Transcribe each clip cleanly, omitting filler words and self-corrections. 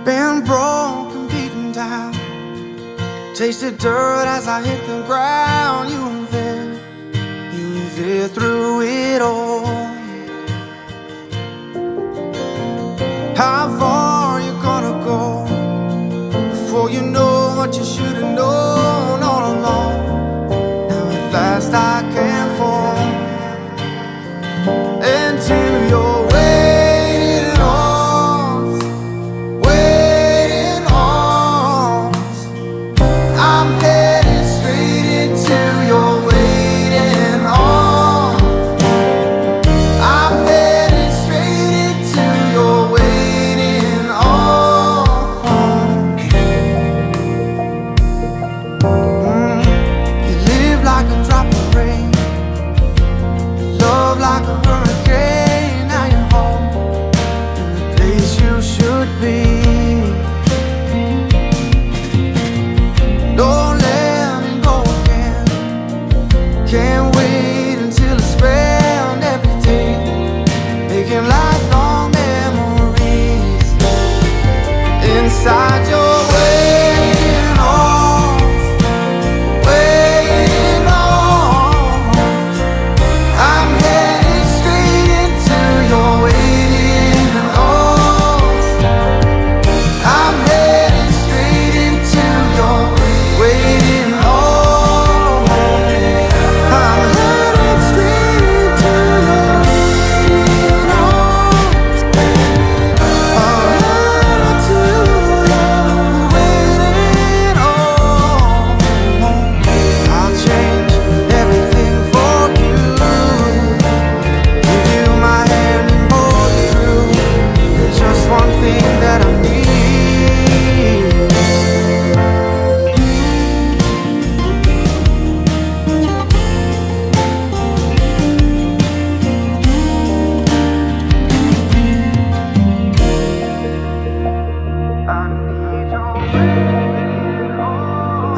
been broken, beaten down, tasted dirt as I hit the ground. You were there through it all. How far you gonna go before you know what you should have known all along? Now at last I can fall into your waiting arms, waiting arms. I'm headed straight into your waiting arms. I'm headed straight into your waiting arms. You live like a drop of rain, love like a hurricane. Now you're home, in the place you should be. Don't let me go again. Can't wait until I spend every day making lifelong memories inside your waiting arms, waiting arms. I'm headed straight into your waiting arms. I'm headed straight into your waiting arms. I'm headed straight into your waiting arms. I'm headed to your waiting arms. I'll change everything for you. Give you my hand and hold you through. There's just one thing that I need.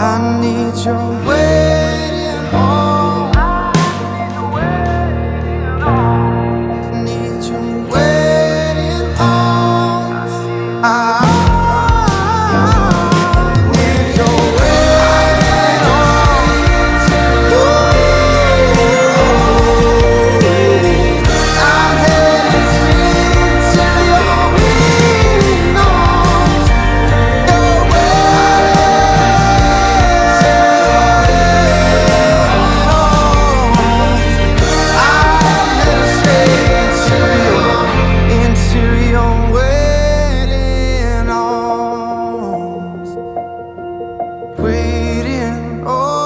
I need your waiting arms. I need your waiting arms. I need your waiting arms. I'm headed straight into your waiting arms. Your into your waiting arms, waiting arms.